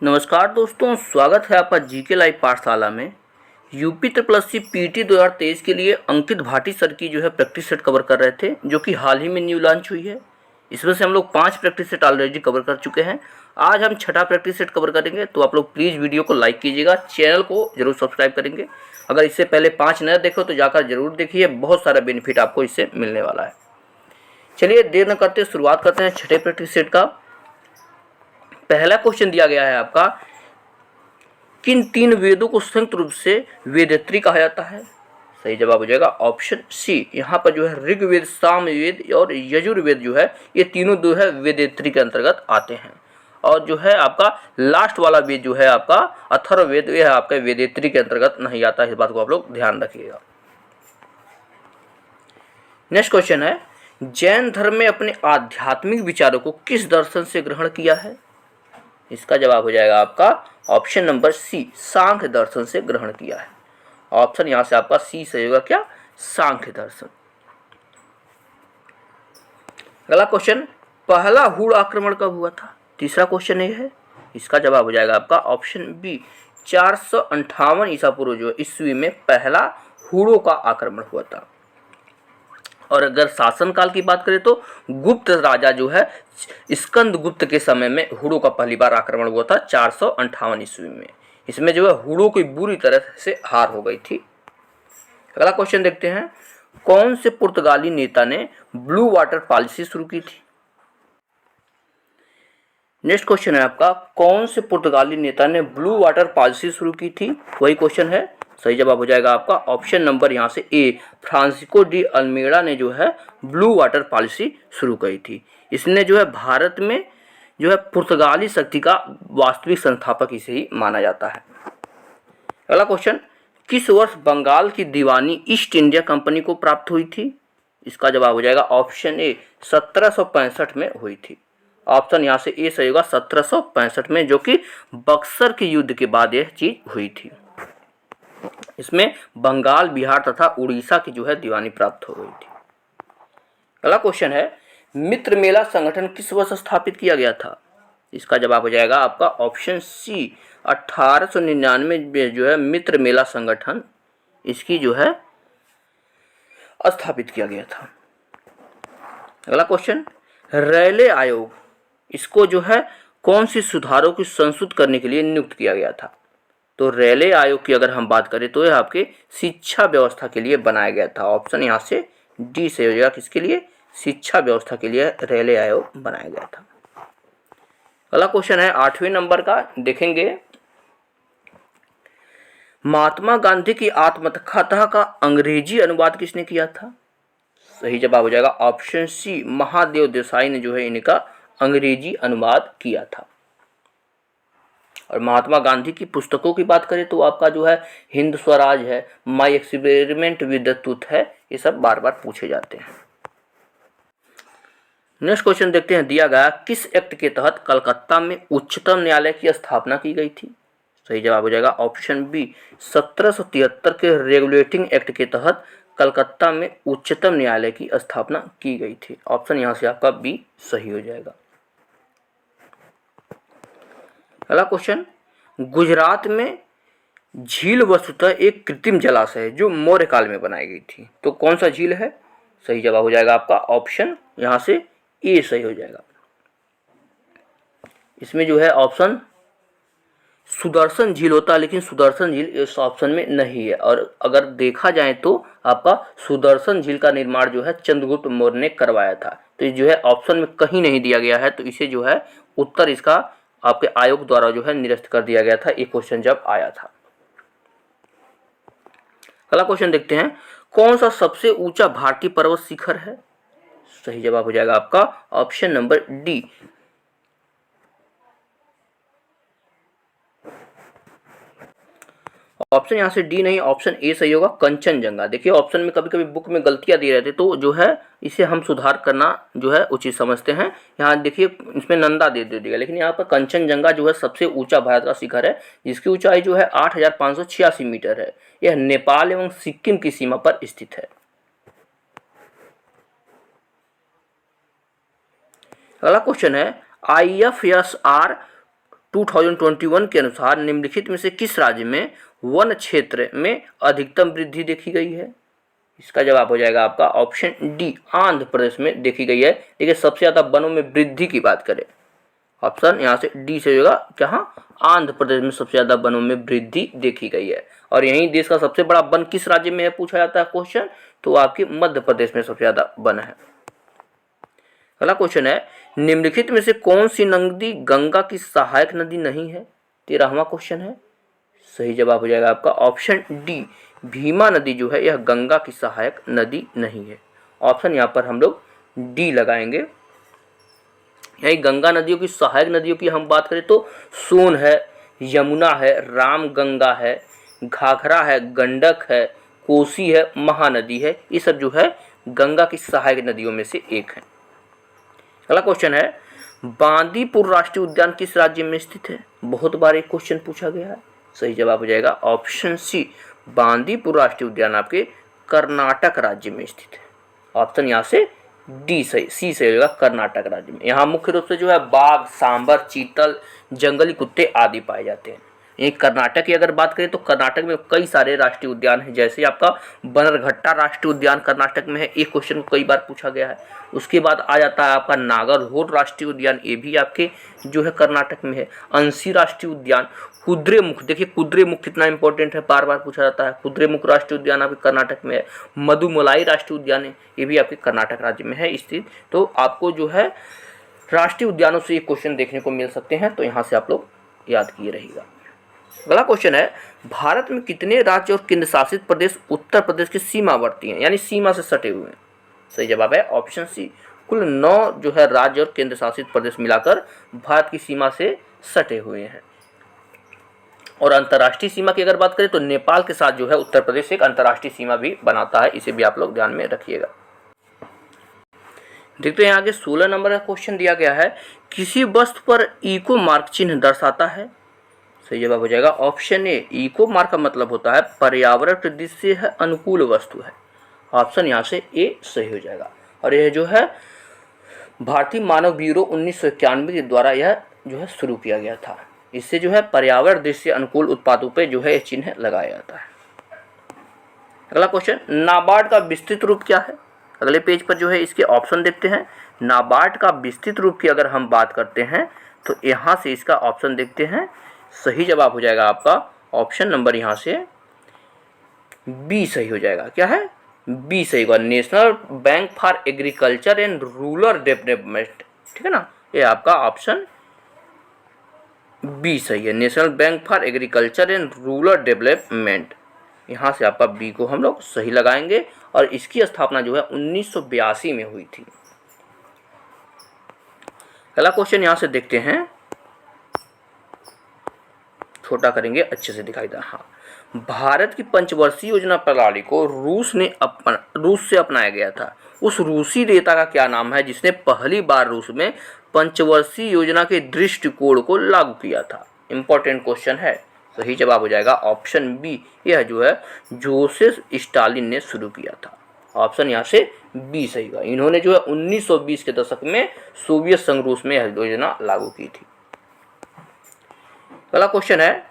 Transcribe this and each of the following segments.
नमस्कार दोस्तों, स्वागत है आपका जीके लाइव पाठशाला में। यूपी ट्रिपल एससी पीटी 2023 के लिए अंकित भाटी सर की प्रैक्टिस सेट कवर कर रहे थे, जो कि हाल ही में न्यू लॉन्च हुई है। इसमें से हम लोग 5 प्रैक्टिस सेट ऑलरेडी कवर कर चुके हैं। आज हम छठा प्रैक्टिस सेट कवर करेंगे, तो आप लोग प्लीज़ वीडियो को लाइक कीजिएगा, चैनल को जरूर सब्सक्राइब करेंगे। अगर इससे पहले 5 न देखो तो जाकर जरूर देखिए, बहुत सारा बेनिफिट आपको इससे मिलने वाला है। चलिए देर न करते शुरुआत करते हैं छठे प्रैक्टिस सेट का। पहला क्वेश्चन दिया गया है आपका, किन 3 वेदों को संयुक्त रूप से वेदत्री कहा जाता है? सही जवाब हो जाएगा ऑप्शन सी। यहाँ पर ऋग्वेद, सामवेद और यजुर्वेद ये तीनों वेदत्री के अंतर्गत आते हैं। और आपका लास्ट वाला वेद आपका अथर्ववेद, यह आपका वेदत्री के अंतर्गत नहीं आता है। इस बात को आप लोग ध्यान रखिएगा। नेक्स्ट क्वेश्चन है, जैन धर्म में अपने आध्यात्मिक विचारों को किस दर्शन से ग्रहण किया है? इसका जवाब हो जाएगा आपका ऑप्शन नंबर सी, सांख्य दर्शन से ग्रहण किया है। ऑप्शन यहां से आपका सी सही होगा, क्या? सांख्य दर्शन। अगला क्वेश्चन, पहला हुड़ आक्रमण कब हुआ था? तीसरा क्वेश्चन ये है। इसका जवाब हो जाएगा आपका ऑप्शन बी, 458 ईसा पूर्व ईस्वी में पहला हुड़ों का आक्रमण हुआ था। और अगर शासनकाल की बात करें तो गुप्त राजा स्कंद गुप्त के समय में हुड़ों का पहली बार आक्रमण हुआ था 458 ईस्वी में। इसमें हुड़ों की बुरी तरह से हार हो गई थी। अगला क्वेश्चन देखते हैं, कौन से पुर्तगाली नेता ने ब्लू वाटर पॉलिसी शुरू की थी? नेक्स्ट क्वेश्चन है आपका, कौन से पुर्तगाली नेता ने ब्लू वाटर पॉलिसी शुरू की थी? वही क्वेश्चन है। सही जवाब हो जाएगा आपका ऑप्शन नंबर यहाँ से ए, फ्रांसिस्को डी अल्मेडा ने ब्लू वाटर पॉलिसी शुरू की थी। इसने भारत में पुर्तगाली शक्ति का वास्तविक संस्थापक इसे ही माना जाता है। अगला क्वेश्चन, किस वर्ष बंगाल की दीवानी ईस्ट इंडिया कंपनी को प्राप्त हुई थी? इसका जवाब हो जाएगा ऑप्शन ए, 1765 में हुई थी। ऑप्शन यहाँ से ए सही होगा, 1765 में, जो कि बक्सर के युद्ध के बाद यह चीज हुई थी। इसमें बंगाल, बिहार तथा उड़ीसा की दीवानी प्राप्त हो गई थी। अगला क्वेश्चन है, मित्र मेला संगठन किस वर्ष स्थापित किया गया था? इसका जवाब हो जाएगा आपका ऑप्शन सी, 1899 में मित्र मेला संगठन इसकी स्थापित किया गया था। अगला क्वेश्चन, रेले आयोग इसको कौन सी सुधारों की संशोधित करने के लिए नियुक्त किया गया था? तो रेले आयोग की अगर हम बात करें तो यह आपके शिक्षा व्यवस्था के लिए बनाया गया था। ऑप्शन यहाँ से डी से हो जाएगा, किसके लिए? शिक्षा व्यवस्था के लिए रेले आयोग बनाया गया था। अगला क्वेश्चन है 8वें नंबर का, देखेंगे, महात्मा गांधी की आत्मकथा का अंग्रेजी अनुवाद किसने किया था? सही जवाब हो जाएगा ऑप्शन सी, महादेव देसाई ने इनका अंग्रेजी अनुवाद किया था। और महात्मा गांधी की पुस्तकों की बात करें तो आपका हिंद स्वराज है, my experiment with the truth है, ये सब बार बार पूछे जाते हैं। नेक्स्ट क्वेश्चन देखते हैं, दिया गया किस एक्ट के तहत कलकत्ता में उच्चतम न्यायालय की स्थापना की गई थी? सही जवाब हो जाएगा ऑप्शन बी, 1773 के रेगुलेटिंग एक्ट के तहत कलकत्ता में उच्चतम न्यायालय की स्थापना की गई थी। ऑप्शन यहां से आपका बी सही हो जाएगा। अगला क्वेश्चन, गुजरात में झील वस्तुतः एक कृत्रिम जलाशय है जो मौर्य काल में बनाई गई थी, तो कौन सा झील है? सही जवाब हो जाएगा आपका ऑप्शन यहां से ए सही हो जाएगा। इसमें ऑप्शन सुदर्शन झील होता है, लेकिन सुदर्शन झील इस ऑप्शन में नहीं है। और अगर देखा जाए तो आपका सुदर्शन झील का निर्माण चंद्रगुप्त मौर्य ने करवाया था। तो ये ऑप्शन में कहीं नहीं दिया गया है, तो इसे उत्तर इसका आपके आयोग द्वारा निरस्त कर दिया गया था ये क्वेश्चन जब आया था। अगला क्वेश्चन देखते हैं, कौन सा सबसे ऊंचा भारतीय पर्वत शिखर है? सही जवाब हो जाएगा आपका ऑप्शन नंबर डी, ऑप्शन यहाँ से डी नहीं, ऑप्शन ए सही होगा, कंचनजंगा। देखिए ऑप्शन में कभी कभी बुक में गलतियां दी रहती, तो इसे हम सुधार करना उचित समझते हैं। यहाँ देखिए इसमें नंदा दे दिया, लेकिन यहाँ पर कंचनजंगा सबसे ऊंचा भारत का शिखर है, जिसकी ऊंचाई 8,586 मीटर है। यह नेपाल एवं सिक्किम की सीमा पर स्थित है। अगला क्वेश्चन है, IFSR 2021 के अनुसार निम्नलिखित में से किस राज्य में वन क्षेत्र में अधिकतम वृद्धि देखी गई है? इसका जवाब हो जाएगा आपका ऑप्शन डी, आंध्र प्रदेश में देखी गई है। देखिए सबसे ज्यादा वनों में वृद्धि की बात करें, ऑप्शन यहाँ से डी से होगा, जहाँ आंध्र प्रदेश में सबसे ज्यादा वनों में वृद्धि देखी गई है। और यहीं देश का सबसे बड़ा वन किस राज्य में है पूछा जाता है क्वेश्चन, तो आपके मध्य प्रदेश में सबसे ज्यादा वन है। अगला क्वेश्चन है, निम्नलिखित में से कौन सी नदी गंगा की सहायक नदी नहीं है? 13वां क्वेश्चन है। सही जवाब हो जाएगा आपका ऑप्शन डी, भीमा नदी जो है यह गंगा की सहायक नदी नहीं है। ऑप्शन यहाँ पर हम लोग डी लगाएंगे। यही गंगा नदियों की सहायक नदियों की हम बात करें तो सोन है, यमुना है, रामगंगा है, घाघरा है, गंडक है, कोसी है, महानदी है। ये सब जो है गंगा की सहायक नदियों में से एक है। अगला क्वेश्चन है, बांदीपुर राष्ट्रीय उद्यान किस राज्य में स्थित है? बहुत बार एक क्वेश्चन पूछा गया है। सही जवाब हो जाएगा ऑप्शन सी, बांदीपुर राष्ट्रीय उद्यान आपके कर्नाटक राज्य में स्थित है। ऑप्शन यहाँ से डी सही, सी सही होगा, कर्नाटक राज्य में। यहाँ मुख्य रूप से जो है बाघ, सांबर, चीतल, जंगली कुत्ते आदि पाए जाते हैं। ये कर्नाटक की अगर बात करें तो कर्नाटक में कई सारे राष्ट्रीय उद्यान हैं, जैसे आपका बनरघट्टा राष्ट्रीय उद्यान कर्नाटक में है, एक क्वेश्चन कई बार पूछा गया है। उसके बाद आ जाता है आपका नागरहोर राष्ट्रीय उद्यान, ये भी आपके जो है कर्नाटक में है। अंसी राष्ट्रीय उद्यान, कुद्रेमुख, देखिए कुद्रेमुख कितना इंपॉर्टेंट है, बार बार पूछा जाता है। कुद्रेमुख राष्ट्रीय उद्यान आपके कर्नाटक में है। मधुमलाई राष्ट्रीय उद्यान है, ये भी आपके कर्नाटक राज्य में है स्थित। तो आपको जो है राष्ट्रीय उद्यानों से ये क्वेश्चन देखने को मिल सकते हैं, तो यहाँ से आप लोग याद किए रहिएगा। अगला क्वेश्चन है, भारत में कितने राज्य और केंद्र शासित प्रदेश उत्तर प्रदेश के सीमावर्ती हैं, यानी सीमा से सटे हुए हैं? सही जवाब है ऑप्शन सी, कुल 9 जो है राज्य और केंद्र शासित प्रदेश मिलाकर भारत की सीमा से सटे हुए हैं। और अंतर्राष्ट्रीय सीमा की अगर बात करें तो नेपाल के साथ जो है उत्तर प्रदेश एक अंतर्राष्ट्रीय सीमा भी बनाता है, इसे भी आप लोग ध्यान में रखिएगा। देखते हैं आगे 16 नंबर का क्वेश्चन दिया गया है, किसी वस्तु पर इको मार्क चिन्ह दर्शाता है? सही जवाब हो जाएगा ऑप्शन ए, इको मार्क का मतलब होता है पर्यावरण की दृष्टि से अनुकूल वस्तु है। ऑप्शन यहाँ से ए सही हो जाएगा। और यह जो है भारतीय मानव ब्यूरो 1991 के द्वारा यह जो है शुरू किया गया था। इससे जो है पर्यावरण दृष्टि से अनुकूल उत्पादों पे जो है यह चिन्ह लगाया जाता है। अगला क्वेश्चन, नाबार्ड का विस्तृत रूप क्या है? अगले पेज पर जो है इसके ऑप्शन देखते हैं। नाबार्ड का विस्तृत रूप की अगर हम बात करते हैं तो यहाँ से इसका ऑप्शन देखते हैं। सही जवाब हो जाएगा आपका ऑप्शन नंबर यहाँ से बी सही हो जाएगा। क्या है? बी सही होगा, national bank for agriculture and rural development. ठीक है ना, ये आपका ऑप्शन बी सही है, national bank for agriculture and rural development. यहाँ से आपका बी को हम लोग सही लगाएंगे। और इसकी स्थापना जो है 1982 में हुई थी। अगला क्वेश्चन यहाँ से देखते हैं, छोटा करेंगे अच्छे से दिखाई दे। हाँ, भारत की पंचवर्षीय योजना प्रणाली को रूस से अपनाया गया था। उस रूसी नेता का क्या नाम है जिसने पहली बार रूस में पंचवर्षीय योजना के दृष्टिकोण को लागू किया था? इंपॉर्टेंट क्वेश्चन है। सही जवाब हो जाएगा ऑप्शन बी, यह जो है जोसेफ स्टालिन ने शुरू किया था। ऑप्शन यहाँ से बी सही होगा। इन्होंने जो है 1920 के दशक में सोवियत संघ रूस में यह योजना लागू की थी। अगला क्वेश्चन है,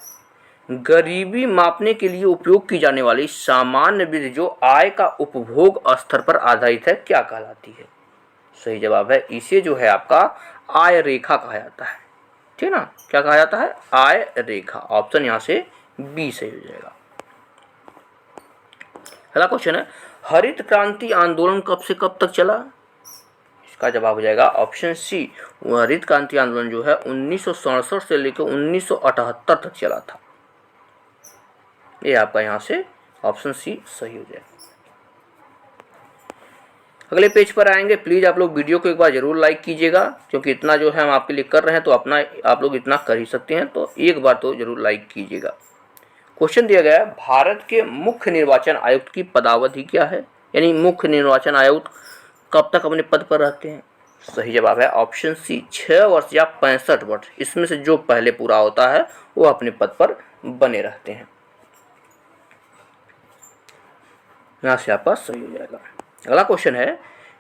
गरीबी मापने के लिए उपयोग की जाने वाली सामान्य विधि जो आय का उपभोग स्तर पर आधारित है क्या कहलाती है? सही जवाब है, इसे जो है आपका आय रेखा कहा जाता है। ठीक ना, क्या कहा जाता है? आय रेखा। ऑप्शन यहाँ से बी सही हो जाएगा। अगला क्वेश्चन है, हरित क्रांति आंदोलन कब से कब तक चला? इसका जवाब हो जाएगा ऑप्शन सी, हरित क्रांति आंदोलन जो है 1967 से लेकर 1978 तक चला था। ये आपका यहाँ से ऑप्शन सी सही हो जाएगा। अगले पेज पर आएंगे, प्लीज आप लोग वीडियो को एक बार जरूर लाइक कीजिएगा, क्योंकि इतना जो है हम आपके लिए कर रहे हैं तो अपना आप लोग इतना कर ही सकते हैं, तो एक बार तो जरूर लाइक कीजिएगा। क्वेश्चन दिया गया है, भारत के मुख्य निर्वाचन आयुक्त की पदावधि क्या है? यानी मुख्य निर्वाचन आयुक्त कब तक अपने पद पर रहते हैं? सही जवाब है ऑप्शन सी, 6 वर्ष या 65 वर्ष। इसमें से जो पहले पूरा होता है वो अपने पद पर बने रहते हैं। यहाँ से आपका सही हो जाएगा। अगला क्वेश्चन है,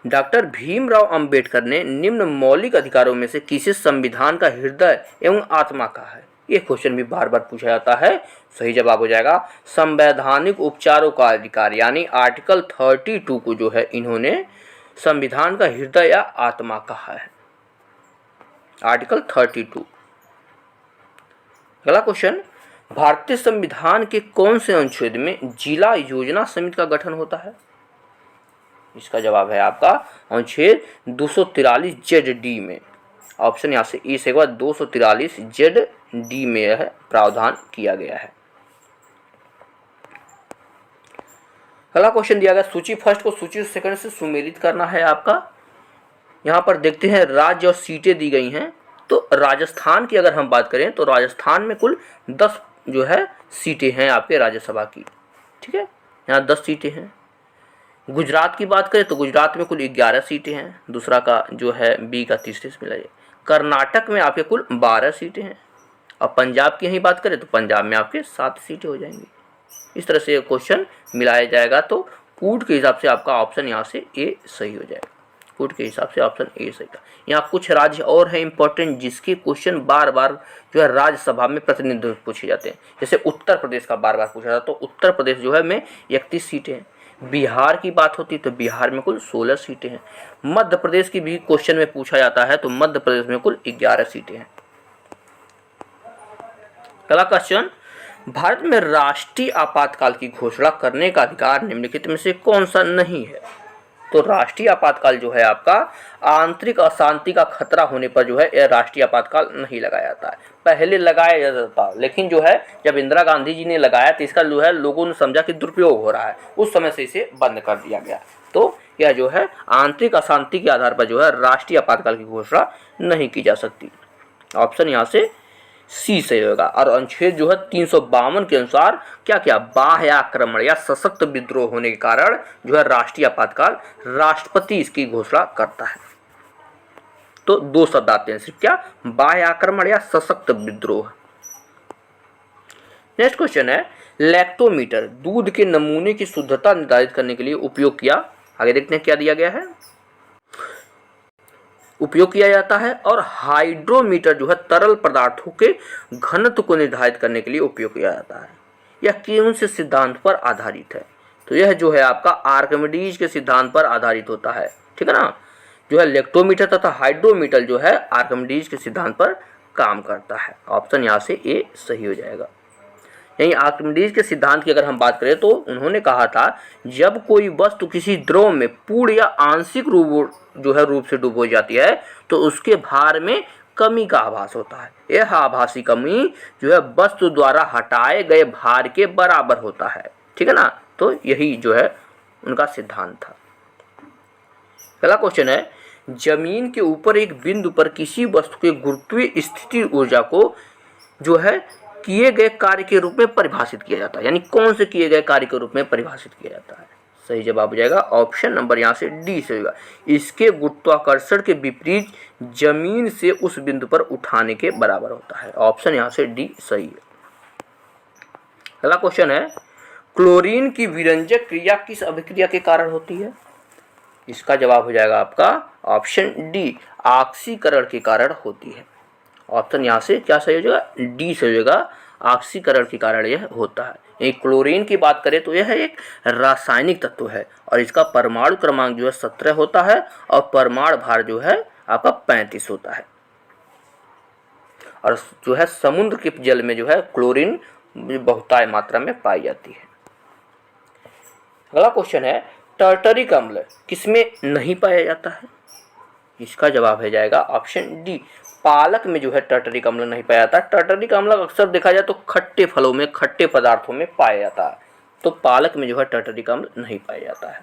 डॉक्टर भीमराव अंबेडकर ने निम्न मौलिक अधिकारों में से किसे संविधान का हृदय एवं आत्मा कहा है? ये क्वेश्चन भी बार बार पूछा जाता है। सही जवाब हो जाएगा संवैधानिक उपचारों का अधिकार, यानी आर्टिकल 32 को जो है इन्होंने संविधान का हृदय या आत्मा कहा है, आर्टिकल 32। अगला क्वेश्चन, भारतीय संविधान के कौन से अनुच्छेद में जिला योजना समिति का गठन होता है? इसका जवाब है आपका अनुच्छेद 243 ZD में। ऑप्शन यहाँ से ए से 243 ZD में यह प्रावधान किया गया है। अगला क्वेश्चन दिया गया, सूची फर्स्ट को सूची सेकंड से सुमेलित करना है आपका। यहाँ पर देखते हैं राज्य और सीटें दी गई हैं। तो राजस्थान की अगर हम बात करें तो राजस्थान में कुल 10 जो है सीटें हैं आपके राज्यसभा की, ठीक है, यहाँ 10 सीटें हैं। गुजरात की बात करें तो गुजरात में कुल 11 सीटें हैं, दूसरा का जो है बी का तीसरे से मिला जाए। कर्नाटक में आपके कुल 12 सीटें हैं, और पंजाब की यही बात करें तो पंजाब में आपके 7 सीटें हो जाएंगी। इस तरह से क्वेश्चन मिलाया जाएगा तो कूट के हिसाब से आपका ऑप्शन यहाँ से ए सही हो जाएगा। कूट के हिसाब से ऑप्शन ए सही था। यहाँ कुछ राज्य और है इंपॉर्टेंट जिसके क्वेश्चन बार बार जो है राज्यसभा में प्रतिनिधित्व पूछे जाते हैं। जैसे उत्तर प्रदेश का बार बार पूछा जाता, तो उत्तर प्रदेश जो है में 31 सीटें हैं। बिहार की बात होती तो बिहार में कुल 16 सीटें हैं। मध्य प्रदेश की भी क्वेश्चन में पूछा जाता है तो मध्य प्रदेश में कुल 11 सीटें हैं। अगला क्वेश्चन, भारत में राष्ट्रीय आपातकाल की घोषणा करने का अधिकार निम्नलिखित में से कौन सा नहीं है? तो राष्ट्रीय आपातकाल जो है आपका आंतरिक अशांति का खतरा होने पर जो है यह राष्ट्रीय आपातकाल नहीं लगाया जाता है। पहले लगाया जाता था, लेकिन जो है जब इंदिरा गांधी जी ने लगाया तो इसका जो है लोगों ने समझा कि दुरुपयोग हो रहा है, उस समय से इसे बंद कर दिया गया। तो यह जो है आंतरिक अशांति के आधार पर जो है राष्ट्रीय आपातकाल की घोषणा नहीं की जा सकती। ऑप्शन यहाँ से सी सही होगा। और अनुच्छेद जो है 352 के अनुसार क्या क्या बाह्य आक्रमण या सशक्त विद्रोह होने के कारण जो है राष्ट्रीय आपातकाल राष्ट्रपति इसकी घोषणा करता है। तो 2 शब्द आते हैं सिर्फ, क्या, बाह्य आक्रमण या सशक्त विद्रोह। नेक्स्ट क्वेश्चन है, लैक्टोमीटर दूध के नमूने की शुद्धता निर्धारित करने के लिए उपयोग किया, आगे देखते हैं क्या दिया गया है, उपयोग किया जाता है। और हाइड्रोमीटर जो है तरल पदार्थों के घनत्व को निर्धारित करने के लिए उपयोग किया जाता है। यह कौन से सिद्धांत पर आधारित है? तो यह जो है आपका आर्किमिडीज के सिद्धांत पर आधारित होता है, ठीक है ना। जो है लैक्टोमीटर तथा हाइड्रोमीटर जो है आर्किमिडीज के सिद्धांत पर काम करता है। ऑप्शन यहाँ से ए सही हो जाएगा। यही आर्किमिडीज के सिद्धांत की अगर हम बात करें तो उन्होंने कहा था जब कोई वस्तु किसी द्रव में पूर्ण या आंशिक रूप से डूब हो जाती है तो उसके भार में कमी का आभास होता है। यह आभासी कमी जो है वस्तु द्वारा हटाए गए भार के बराबर होता है, ठीक है ना। तो यही जो है उनका सिद्धांत था। अगला क्वेश्चन है, जमीन के ऊपर एक बिंदु पर किसी वस्तु के गुरुत्वीय स्थिति ऊर्जा को जो है किए गए कार्य के रूप में परिभाषित किया जाता है। यानी कौन से किए गए कार्य के रूप में परिभाषित किया जाता है? सही जवाब हो जाएगा ऑप्शन नंबर यहाँ से डी से होगा। इसके गुरुत्वाकर्षण के विपरीत जमीन से उस बिंदु पर उठाने के बराबर होता है। ऑप्शन यहाँ से डी सही है। अगला क्वेश्चन है, क्लोरीन की विरंजक क्रिया किस अभिक्रिया के कारण होती है? इसका जवाब हो जाएगा आपका ऑप्शन डी, ऑक्सीकरण के कारण होती है। ऑप्शन यहाँ से क्या सही हो जाएगा? डी सही हो जाएगा, ऑक्सीकरण के कारण यह होता है। एक क्लोरीन की बात करें तो यह एक रासायनिक तत्व है और इसका परमाणु क्रमांक जो है 17 होता है और परमाणु भार जो है आपका 35 होता है। और जो है समुद्र के जल में जो है क्लोरीन बहुताय मात्रा में पाई जाती है। अगला क्वेश्चन है, टर्टरिक अम्ल किसमें नहीं पाया जाता है? इसका जवाब हो जाएगा ऑप्शन डी, पालक में जो है टर्टरिक अम्ल नहीं पाया जाता। टर्टरिक अम्ल अक्सर देखा जाए तो खट्टे फलों में, खट्टे पदार्थों में पाया जाता है, तो पालक में जो है टर्टरिक अम्ल नहीं पाया जाता है।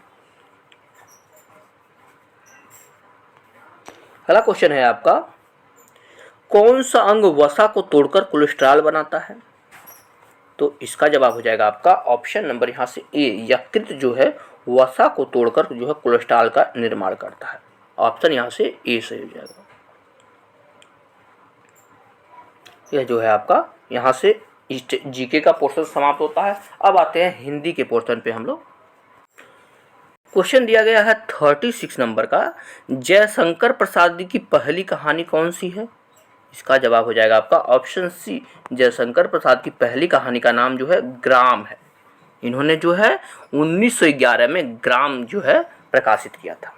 अगला क्वेश्चन है आपका, कौन सा अंग वसा को तोड़कर कोलेस्ट्रॉल बनाता है? तो इसका जवाब हो जाएगा आपका ऑप्शन नंबर यहाँ से ए, यकृत जो है वसा को तोड़कर जो है कोलेस्ट्रॉल का निर्माण करता है। ऑप्शन यहाँ से ए सही हो जाएगा। यह जो है आपका यहाँ से जीके का पोर्शन समाप्त होता है। अब आते हैं हिंदी के पोर्शन पे हम लोग। क्वेश्चन दिया गया है 36 नंबर का, जयशंकर प्रसाद की पहली कहानी कौन सी है? इसका जवाब हो जाएगा आपका ऑप्शन सी। जयशंकर प्रसाद की पहली कहानी का नाम जो है ग्राम है। इन्होंने जो है 1911 में ग्राम जो है प्रकाशित किया था।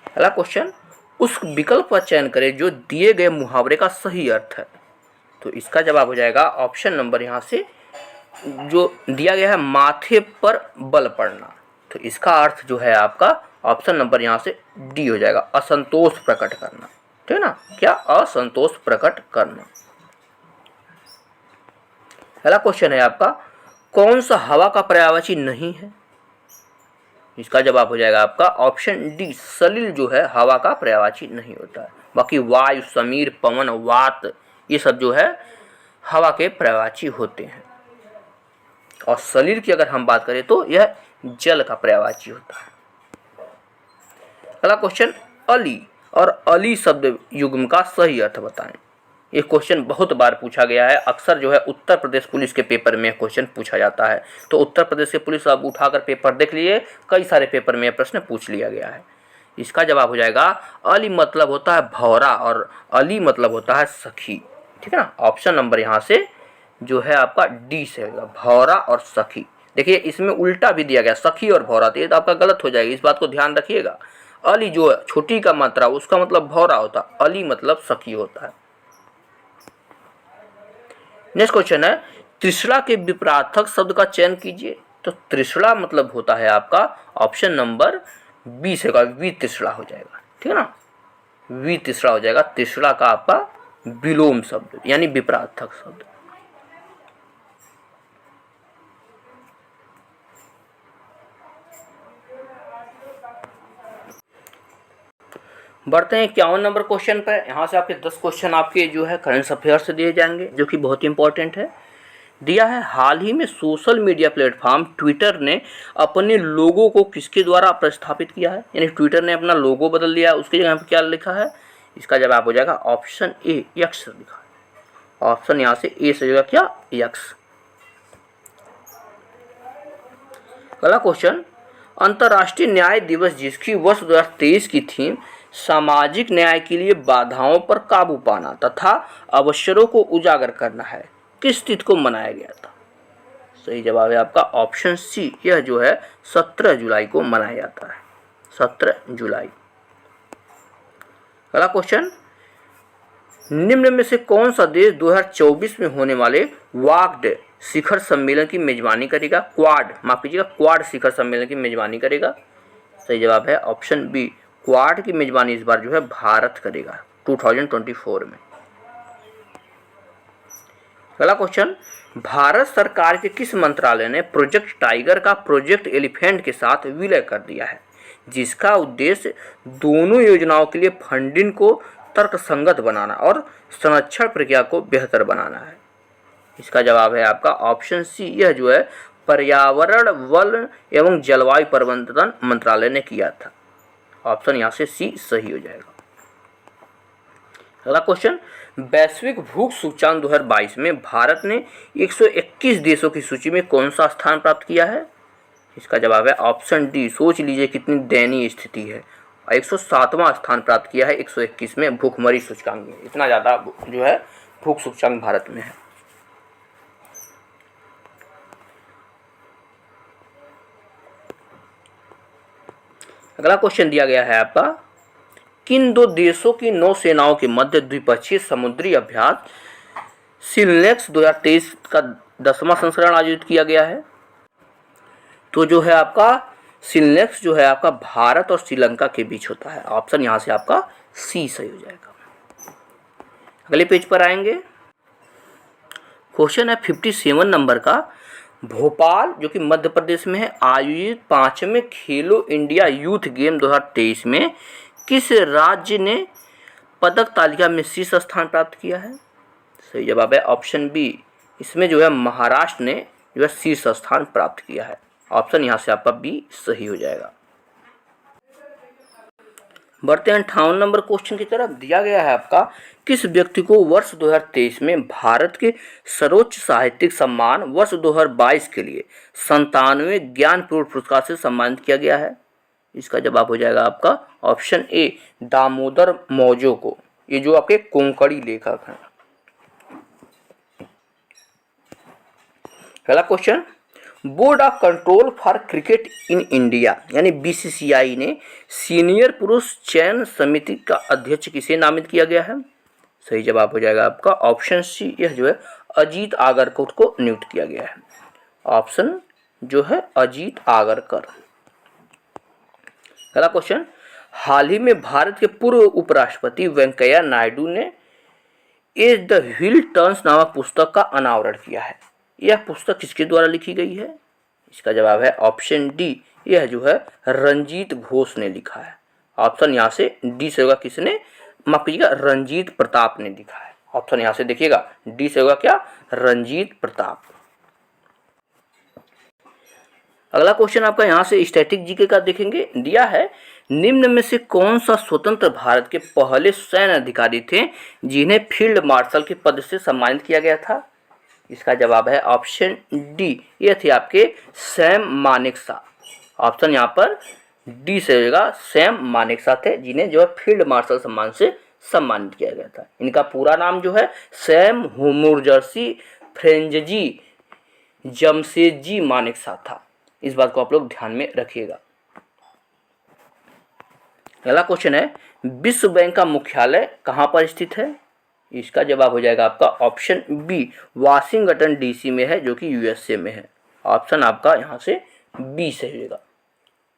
अगला क्वेश्चन, उस विकल्प का चयन करें जो दिए गए मुहावरे का सही अर्थ है। तो इसका जवाब हो जाएगा ऑप्शन नंबर यहाँ से जो दिया गया है, माथे पर बल पड़ना। तो इसका अर्थ जो है आपका ऑप्शन नंबर यहाँ से डी हो जाएगा, असंतोष प्रकट करना। ठीक है ना, क्या? असंतोष प्रकट करना। अगला क्वेश्चन है आपका, कौन सा हवा का पर्यायवाची नहीं है? इसका जवाब हो जाएगा आपका ऑप्शन डी, सलिल जो है हवा का पर्यायवाची नहीं होता है। बाकी वायु, समीर, पवन, वात ये सब जो है हवा के पर्यायवाची होते हैं। और सलिल की अगर हम बात करें तो यह जल का पर्यायवाची होता है। अगला क्वेश्चन, अली और अली शब्द युग्म का सही अर्थ बताएं। ये क्वेश्चन बहुत बार पूछा गया है, अक्सर जो है उत्तर प्रदेश पुलिस के पेपर में क्वेश्चन पूछा जाता है। तो उत्तर प्रदेश के पुलिस अब उठाकर पेपर देख लिए, कई सारे पेपर में प्रश्न पूछ लिया गया है। इसका जवाब हो जाएगा, अली मतलब होता है भौरा और अली मतलब होता है सखी। ठीक है ना, ऑप्शन नंबर यहाँ से जो है आपका डी से होगा, भौरा और सखी। देखिए इसमें उल्टा भी दिया गया, सखी और भौरा, तो ये तो आपका गलत हो जाएगी, इस बात को ध्यान रखिएगा। अली जो है छोटी का मात्रा उसका मतलब भौरा होता है, अली मतलब सखी होता है। नेक्स्ट क्वेश्चन है, त्रिशला के विपरार्थक शब्द का चयन कीजिए। तो त्रिशला मतलब होता है आपका ऑप्शन नंबर बी से होगा, वितृष्णा हो जाएगा। ठीक है ना, वितृष्णा हो जाएगा। त्रिशला का आपका विलोम शब्द यानी विपरार्थक शब्द। बढ़ते हैं 51 नंबर क्वेश्चन पर। यहाँ से आपके 10 क्वेश्चन आपके जो है करंट अफेयर से दिए जाएंगे, जो कि बहुत ही इंपॉर्टेंट है। दिया है, हाल ही में सोशल मीडिया प्लेटफॉर्म ट्विटर ने अपने लोगो को किसके द्वारा प्रतिस्थापित किया है? यानी ट्विटर ने अपना लोगो बदल दिया, उसकी जगह पर क्या लिखा है? इसका जवाब हो जाएगा ऑप्शन ए, यक्स लिखा है। ऑप्शन यहाँ से ए से होगा क्या? यक्स। अगला क्वेश्चन, अंतर्राष्ट्रीय न्याय दिवस जिसकी वर्ष 2023 की थीम सामाजिक न्याय के लिए बाधाओं पर काबू पाना तथा अवसरों को उजागर करना है, किस तिथि को मनाया गया था? सही जवाब है आपका ऑप्शन सी, यह जो है 17 जुलाई को मनाया जाता है, 17 जुलाई। अगला क्वेश्चन, निम्न में से कौन सा देश 2024 में होने वाले क्वाड शिखर सम्मेलन की मेजबानी करेगा? क्वाड शिखर सम्मेलन की मेजबानी करेगा। सही जवाब है ऑप्शन बी, क्वाड की मेजबानी इस बार जो है भारत करेगा 2024 में। अगला क्वेश्चन, भारत सरकार के किस मंत्रालय ने प्रोजेक्ट टाइगर का प्रोजेक्ट एलिफेंट के साथ विलय कर दिया है, जिसका उद्देश्य दोनों योजनाओं के लिए फंडिंग को तर्कसंगत बनाना और संरक्षण प्रक्रिया को बेहतर बनाना है? इसका जवाब है आपका ऑप्शन सी, यह जो है पर्यावरण, वन एवं जलवायु परिवर्तन मंत्रालय ने किया था। ऑप्शन यहाँ से सी सही हो जाएगा। अगला क्वेश्चन, वैश्विक भूख सूचकांक 2022 में भारत ने 121 देशों की सूची में कौन सा स्थान प्राप्त किया है? इसका जवाब है ऑप्शन डी। सोच लीजिए कितनी दयनीय स्थिति है, 107वां स्थान प्राप्त किया है 121 में भूखमरी सूचकांक में। इतना ज़्यादा जो है भूख सूचकांक भारत में है। अगला क्वेश्चन दिया गया है आपका, किन दो देशों की नौसेनाओं के मध्य द्विपक्षीय समुद्री अभ्यास सिलनेक्स 2023 का 10वां संस्करण आयोजित किया गया है? तो जो है आपका सिलनेक्स जो है आपका भारत और श्रीलंका के बीच होता है। ऑप्शन यहाँ से आपका सी सही हो जाएगा। अगले पेज पर आएंगे, क्वेश्चन है 57 नंबर का, भोपाल जो कि मध्य प्रदेश में है आयोजित 5वें खेलो इंडिया यूथ गेम 2023 में किस राज्य ने पदक तालिका में शीर्ष स्थान प्राप्त किया है? सही जवाब है ऑप्शन बी, इसमें जो है महाराष्ट्र ने जो है शीर्ष स्थान प्राप्त किया है। ऑप्शन यहाँ से आपका बी सही हो जाएगा। बढ़ते हैं 58 नंबर क्वेश्चन की तरफ। दिया गया है आपका, किस व्यक्ति को वर्ष 2023 में भारत के सर्वोच्च साहित्यिक सम्मान वर्ष 2022 के लिए 97वें ज्ञानपीठ पुरस्कार से सम्मानित किया गया है? इसका जवाब हो जाएगा आपका ऑप्शन ए, दामोदर मौजो को। ये जो आपके कोंकणी लेखक हैं। पहला question, board of control for cricket in India यानी बीसीसीआई ने सीनियर पुरुष चयन समिति का अध्यक्ष किसे नामित किया गया है? सही जवाब हो जाएगा आपका ऑप्शन सी, यह जो है अजीत आगरकर को नियुक्त किया गया है। ऑप्शन जो है अजीत आगरकर। अगला क्वेश्चन, हाल ही में भारत के पूर्व उपराष्ट्रपति वेंकैया नायडू ने एज द व्हील टर्न्स नामक पुस्तक का अनावरण किया है। यह पुस्तक किसके द्वारा लिखी गई है? इसका जवाब है ऑप्शन डी, यह जो है रंजीत घोष ने लिखा है। ऑप्शन यहाँ से डी से होगा, किसने? माफ कीजिएगा, रंजीत प्रताप ने लिखा है। ऑप्शन यहाँ से देखिएगा, डी से होगा क्या? रंजीत प्रताप। अगला क्वेश्चन आपका यहाँ से स्टैटिक जीके का देखेंगे। दिया है, निम्न में से कौन सा स्वतंत्र भारत के पहले सैन्य अधिकारी थे जिन्हें फील्ड मार्शल के पद से सम्मानित किया गया था? इसका जवाब है ऑप्शन डी, ये थे आपके सैम मानेकशॉ। ऑप्शन यहाँ पर डी से होगा, सैम मानेकशॉ थे जिन्हें जो है फील्ड मार्शल सम्मान से सम्मानित किया गया था। इनका पूरा नाम जो है सैम हुमुरजर्सी फ्रेंजजी जमशेदजी मानेकशॉ था। इस बात को आप लोग ध्यान में रखिएगा। अगला क्वेश्चन है, विश्व बैंक का मुख्यालय कहाँ पर स्थित है? इसका जवाब हो जाएगा आपका ऑप्शन बी, वाशिंगटन डीसी में है, जो कि यूएसए में है। ऑप्शन आपका यहाँ से बी सही होगा।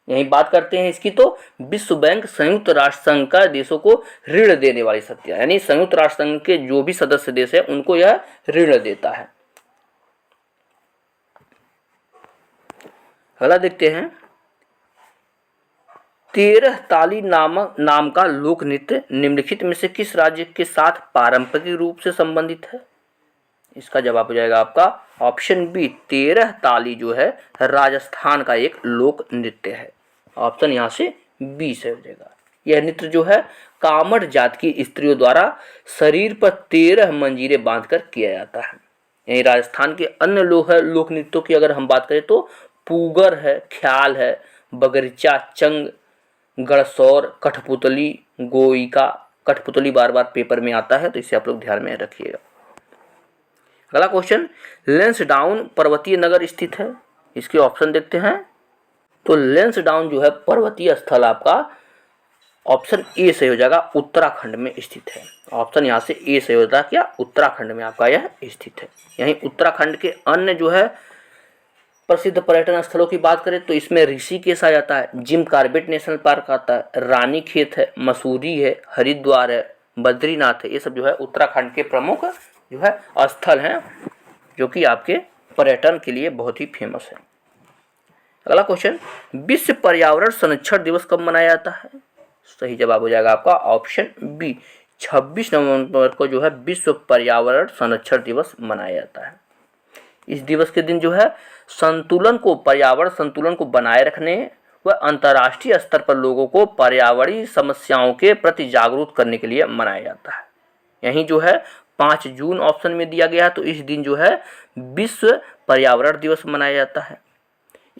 यही बात करते हैं इसकी, तो विश्व बैंक संयुक्त राष्ट्र संघ का देशों को ऋण देने वाली संस्था, यानी संयुक्त राष्ट्र संघ के जो भी सदस्य देश है उनको यह ऋण देता है। अगला देखते हैं, 13 ताली नाम का लोक नृत्य निम्नलिखित में से किस राज्य के साथ पारंपरिक रूप से संबंधित है? इसका जवाब हो जाएगा आपका ऑप्शन बी, 13 ताली जो है राजस्थान का एक लोक नृत्य है। ऑप्शन यहाँ से बी से हो जाएगा। यह नृत्य जो है कामड़ जात की स्त्रियों द्वारा शरीर पर 13 मंजीरें बांधकर किया जाता है। यही राजस्थान के अन्य लोक नृत्यों की अगर हम बात करें तो पूगर है, ख्याल है, बगरीचा, चंग, गड़सौर, कठपुतली, गोइका। कठपुतली बार बार पेपर में आता है तो इसे आप लोग ध्यान में रखिएगा। अगला क्वेश्चन, लैंसडाउन पर्वतीय नगर स्थित है? इसके ऑप्शन देखते हैं। तो लैंसडाउन जो है पर्वतीय स्थल आपका ऑप्शन ए से हो जाएगा, उत्तराखंड में स्थित है। ऑप्शन यहाँ से ए से होता है क्या? उत्तराखंड में आपका यह स्थित है। यहीं उत्तराखंड के अन्य जो है प्रसिद्ध पर्यटन स्थलों की बात करें तो इसमें ऋषिकेश आ जाता है, जिम कॉर्बेट नेशनल पार्क आता है, रानीखेत है, मसूरी है, हरिद्वार है, बद्रीनाथ है। ये सब जो है उत्तराखंड के प्रमुख जो है स्थल हैं जो कि आपके पर्यटन के लिए बहुत ही फेमस है। अगला क्वेश्चन, विश्व पर्यावरण संरक्षण दिवस कब मनाया जाता है? सही जवाब हो जाएगा आपका ऑप्शन बी, 26 नवंबर को जो है विश्व पर्यावरण संरक्षण दिवस मनाया जाता है। इस दिवस के दिन जो है पर्यावरण संतुलन को बनाए रखने व अंतर्राष्ट्रीय स्तर पर लोगों को पर्यावरणीय समस्याओं के प्रति जागरूक करने के लिए मनाया जाता है। यहीं जो है 5 जून ऑप्शन में दिया गया है, तो इस दिन जो है विश्व पर्यावरण दिवस मनाया जाता है।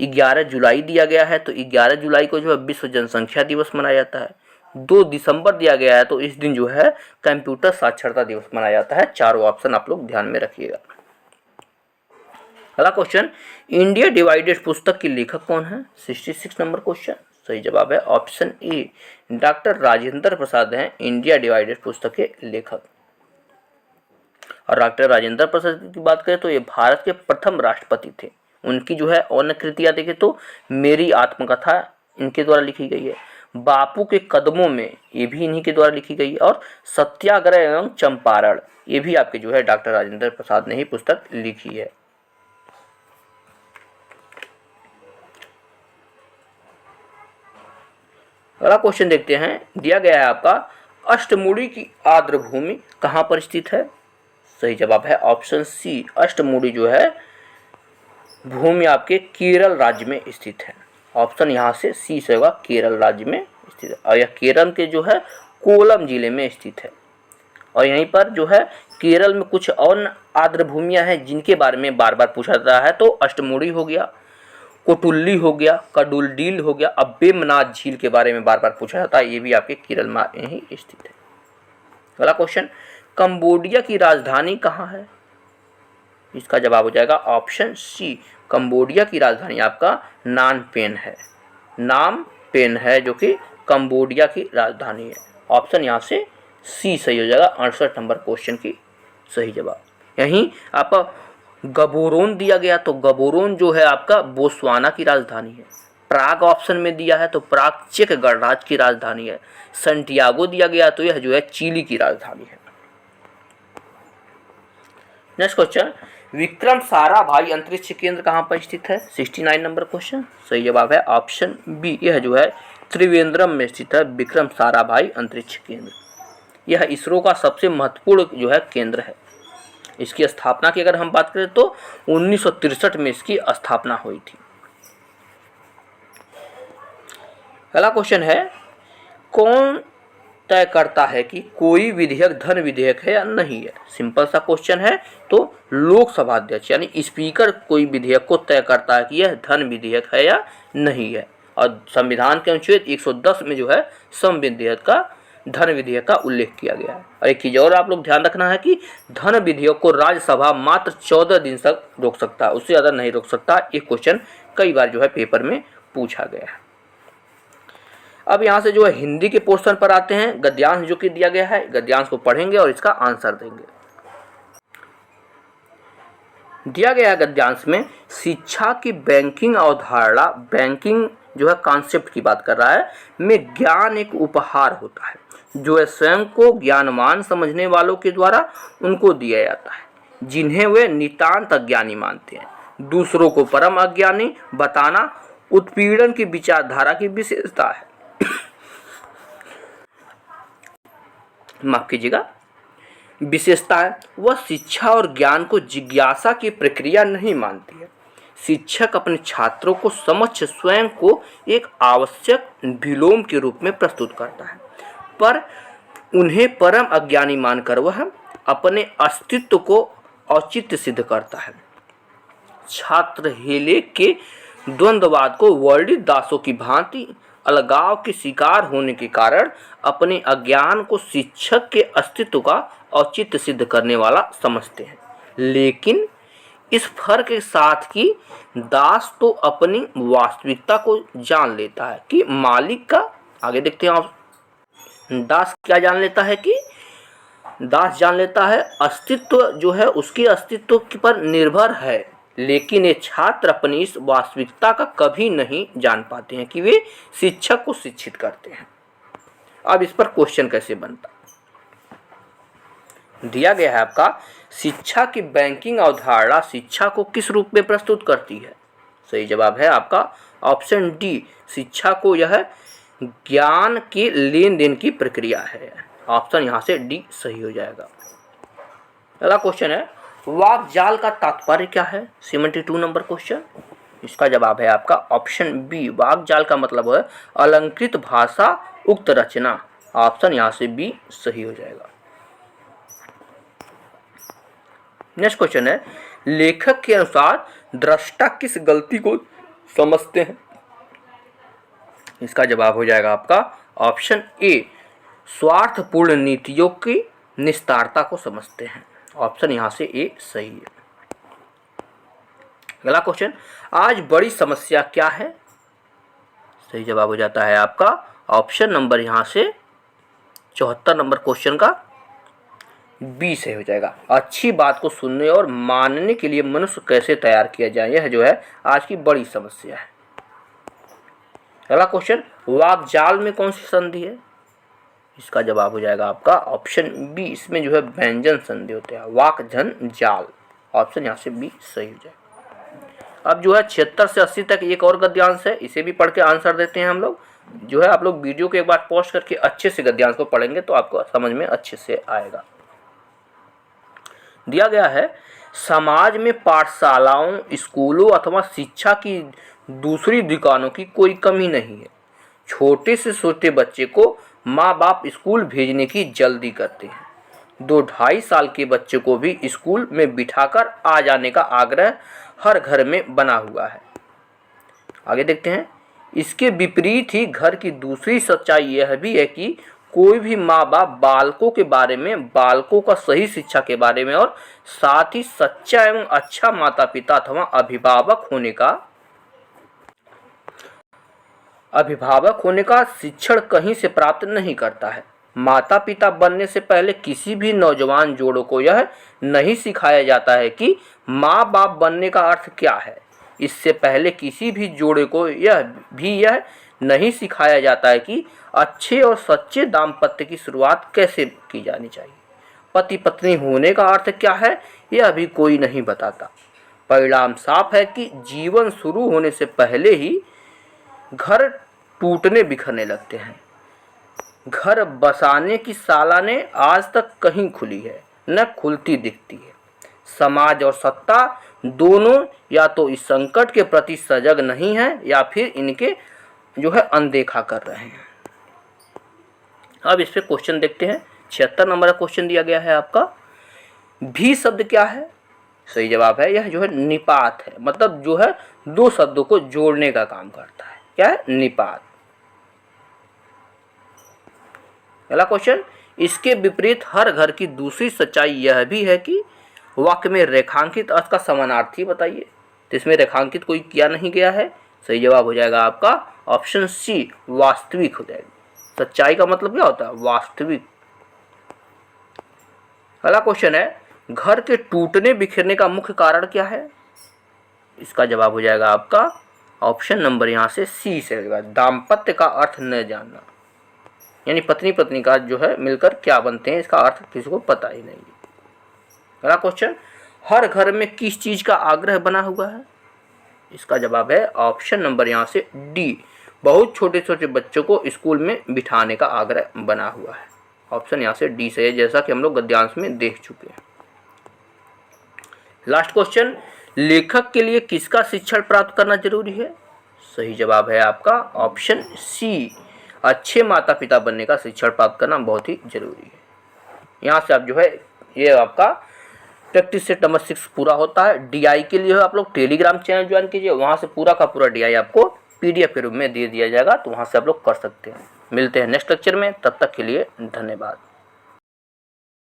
11 जुलाई दिया गया है, तो 11 जुलाई को जो है विश्व जनसंख्या दिवस मनाया जाता है। 2 दिसंबर दिया गया है, तो इस दिन जो है कंप्यूटर साक्षरता दिवस मनाया जाता है। चारों ऑप्शन आप लोग ध्यान में रखिएगा। अगला क्वेश्चन, इंडिया डिवाइडेड पुस्तक के लेखक कौन है? 66 नंबर क्वेश्चन। सही जवाब है option A, doctor Rajendra Prasad हैं इंडिया डिवाइडेड पुस्तक के लेखक। और डॉक्टर राजेंद्र प्रसाद की बात करें तो ये भारत के प्रथम राष्ट्रपति थे। उनकी जो है अन्य कृतियाँ देखें तो मेरी आत्मकथा इनके द्वारा लिखी गई है, बापू के कदमों में ये भी इन्हीं के द्वारा लिखी गई है, और सत्याग्रह एवं चंपारण ये भी आपके जो है डॉक्टर राजेंद्र प्रसाद ने ही पुस्तक लिखी है। अगला क्वेश्चन देखते हैं। दिया गया है आपका, अष्टमुड़ी की आर्द्र भूमि कहाँ पर स्थित है? सही जवाब है ऑप्शन सी, अष्टमुड़ी जो है भूमि आपके केरल राज्य में स्थित है। ऑप्शन यहाँ से सी से होगा, केरल राज्य में स्थित है और यह केरल के जो है कोलम जिले में स्थित है। और यहीं पर जो है केरल में कुछ और आर्द्र भूमियाँ हैं जिनके बारे में बार बार पूछा जाता है, तो अष्टमुड़ी हो गया, कोटुल्ली हो गया, कडुलडील हो गया, अब वेम्बनाथ झील के बारे में बार बार पूछा जाता है, ये भी आपके केरल में ही स्थित है। अगला क्वेश्चन, कंबोडिया की राजधानी कहाँ है? इसका जवाब हो जाएगा ऑप्शन सी, कंबोडिया की राजधानी आपका नाम पेन है। नाम पेन है जो कि कंबोडिया की राजधानी है। ऑप्शन यहाँ से सी सही हो जाएगा 68 नंबर क्वेश्चन की सही जवाब। यहीं आपका गबोरोन दिया गया, तो गबोरोन जो है आपका बोत्सवाना की राजधानी है। प्राग ऑप्शन में दिया है तो प्राग चेक गणराज्य की राजधानी है। संटियागो दिया गया तो यह जो है चिली की राजधानी है। नेक्स्ट क्वेश्चन, विक्रम साराभाई अंतरिक्ष केंद्र कहाँ पर स्थित है? 69 नंबर क्वेश्चन सही जवाब है ऑप्शन बी, यह जो है त्रिवेंद्रम में स्थित है विक्रम साराभाई अंतरिक्ष केंद्र। यह इसरो का सबसे महत्वपूर्ण जो है केंद्र है। इसकी स्थापना की अगर हम बात करें तो 1963 में इसकी स्थापना हुई थी। अगला क्वेश्चन है, कौन तय करता है कि कोई विधेयक धन विधेयक है या नहीं है? सिंपल सा क्वेश्चन है, तो लोकसभा अध्यक्ष यानी स्पीकर कोई विधेयक को तय करता है कि यह धन विधेयक है या नहीं है। और संविधान के अनुच्छेद 110 में जो है सम विधेयक का धन विधेयक का उल्लेख किया गया है। और एक चीज और आप लोग ध्यान रखना है कि धन विधेयक को राज्यसभा मात्र 14 दिन तक रोक सकता है, उससे ज़्यादा नहीं रोक सकता। एक क्वेश्चन कई बार जो है पेपर में पूछा गया है। अब यहाँ से जो है हिंदी के पोर्शन पर आते हैं। गद्यांश जो कि दिया गया है, गद्यांश को पढ़ेंगे और इसका आंसर देंगे। दिया गया गद्यांश में शिक्षा की बैंकिंग अवधारणा, बैंकिंग जो है कॉन्सेप्ट की बात कर रहा है, में ज्ञान एक उपहार होता है जो है स्वयं को ज्ञानवान समझने वालों के द्वारा उनको दिया जाता है जिन्हें वे नितांत अज्ञानी मानते हैं। दूसरों को परम अज्ञानी बताना उत्पीड़न की विचारधारा की विशेषता है। माफ कीजिएगा, विशेषता है। वह शिक्षा और ज्ञान को जिज्ञासा की प्रक्रिया नहीं मानती है। शिक्षक अपने छात्रों को समक्ष स्वयं को एक आवश्यक विलोम के रूप में प्रस्तुत करता है, पर उन्हें परम अज्ञानी मानकर वह अपने अस्तित्व को औचित्य सिद्ध करता है। छात्र हेले के द्वंद्ववाद को वर्णित दासों की भांति अलगाव के शिकार होने के कारण अपने अज्ञान को शिक्षक के अस्तित्व का औचित्य सिद्ध करने वाला समझते हैं। लेकिन इस फर्क के साथ कि दास तो अपनी वास्तविकता को जान लेता है कि मालिक का, आगे देखते हैं आप, दास क्या जान लेता है कि दास जान लेता है अस्तित्व जो है उसके अस्तित्व पर निर्भर है, लेकिन ये छात्र अपनी इस वास्तविकता का कभी नहीं जान पाते हैं कि वे शिक्षक को शिक्षित करते हैं। अब इस पर क्वेश्चन कैसे बनता? दिया गया है आपका, शिक्षा की बैंकिंग अवधारणा शिक्षा को किस रूप में प्रस्तुत करती है? सही जवाब है आपका ऑप्शन डी, शिक्षा को यह ज्ञान के लेन देन की प्रक्रिया है। ऑप्शन यहाँ से डी सही हो जाएगा। अगला क्वेश्चन है, वाक जाल का तात्पर्य क्या है? 72 नंबर क्वेश्चन। इसका जवाब है आपका ऑप्शन बी, वाक जाल का मतलब है अलंकृत भाषा उक्त रचना। ऑप्शन यहाँ से बी सही हो जाएगा। नेक्स्ट क्वेश्चन है, लेखक के अनुसार दृष्टा किस गलती को समझते हैं? इसका जवाब हो जाएगा आपका ऑप्शन ए, स्वार्थपूर्ण नीतियों की निस्तारता को समझते हैं। ऑप्शन यहाँ से ए सही है। अगला क्वेश्चन, आज बड़ी समस्या क्या है? सही जवाब हो जाता है आपका ऑप्शन नंबर यहाँ से 74 नंबर क्वेश्चन का बी से हो जाएगा। अच्छी बात को सुनने और मानने के लिए मनुष्य कैसे तैयार किया जाए, यह जो है आज की बड़ी समस्या है। अगला क्वेश्चन, वाकजाल में कौन सी संधि है? इसका जवाब हो जाएगा आपका ऑप्शन बी, इसमें जो है व्यंजन संधि होते हैं, वाक झन जाल। ऑप्शन यहाँ से बी सही हो जाएगा। अब जो है 76 से 80 तक एक और गद्यांश है, इसे भी पढ़ के आंसर देते हैं हम लोग। जो है आप लोग वीडियो को एक बार पॉज करके अच्छे से गद्यांश को पढ़ेंगे तो आपको समझ में अच्छे से आएगा। दिया गया है, समाज में पाठशालाओं, स्कूलों अथवा शिक्षा की दूसरी दुकानों की कोई कमी नहीं है। छोटे से छोटे बच्चे को माँ बाप स्कूल भेजने की जल्दी करते हैं। 2-2.5 साल के बच्चे को भी स्कूल में बिठाकर आ जाने का आग्रह हर घर में बना हुआ है। आगे देखते हैं। इसके विपरीत ही घर की दूसरी सच्चाई यह भी है कि कोई भी माँ बाप बालकों के बारे में, बालकों का सही शिक्षा के बारे में और साथ ही सच्चा एवं अच्छा माता पिता अथवा अभिभावक होने का शिक्षण कहीं से प्राप्त नहीं करता है। माता पिता बनने से पहले किसी भी नौजवान जोड़ों को यह नहीं सिखाया जाता है कि माँ बाप बनने का अर्थ क्या है। इससे पहले किसी भी जोड़े को यह नहीं सिखाया जाता है कि अच्छे और सच्चे दाम्पत्य की शुरुआत कैसे की जानी चाहिए। पति पत्नी होने का अर्थ क्या है यह भी कोई नहीं बताता। परिणाम साफ है कि जीवन शुरू होने से पहले ही घर टूटने बिखरने लगते हैं। घर बसाने की सालानें आज तक कहीं खुली है न खुलती दिखती है। समाज और सत्ता दोनों या तो इस संकट के प्रति सजग नहीं है या फिर इनके अनदेखा कर रहे हैं। अब इस पे क्वेश्चन देखते हैं। 76 नंबर का क्वेश्चन दिया गया है आपका। भी शब्द क्या है? सही जवाब है यह निपात है, मतलब दो शब्दों को जोड़ने का काम करता है। क्या है? निपात। अगला क्वेश्चन, इसके विपरीत हर घर की दूसरी सच्चाई यह भी है कि वाक्य में रेखांकित अर्थ का समानार्थी बताइए। तो इसमें रेखांकित कोई किया नहीं गया है। सही जवाब हो जाएगा आपका ऑप्शन सी, वास्तविक हो जाएगा। सच्चाई का मतलब क्या होता है? वास्तविक। अगला क्वेश्चन है, घर के टूटने बिखरने का मुख्य कारण क्या है? इसका जवाब हो जाएगा आपका ऑप्शन नंबर यहाँ से सी से होगा, दाम्पत्य का अर्थ न जानना। यानी पत्नी पत्नी का मिलकर क्या बनते हैं, इसका अर्थ किसी को पता ही नहीं। अगला क्वेश्चन, हर घर में किस चीज का आग्रह बना हुआ है? इसका जवाब है ऑप्शन नंबर यहाँ से डी, बहुत छोटे छोटे बच्चों को स्कूल में बिठाने का आग्रह बना हुआ है। ऑप्शन यहाँ से डी से है, जैसा कि हम लोग गद्यांश में देख चुके हैं। लास्ट क्वेश्चन, लेखक के लिए किसका शिक्षण प्राप्त करना जरूरी है? सही जवाब है आपका ऑप्शन सी, अच्छे माता पिता बनने का शिक्षण प्राप्त करना बहुत ही जरूरी है। यहाँ से आप ये आपका प्रैक्टिस सेट नंबर 6 पूरा होता है। डीआई के लिए आप लोग टेलीग्राम चैनल ज्वाइन कीजिए, वहाँ से पूरा का पूरा डीआई आपको पीडीएफ के रूप में दे दिया जाएगा, तो वहाँ से आप लोग कर सकते हैं। मिलते हैं नेक्स्ट लेक्चर में, तब तक के लिए धन्यवाद।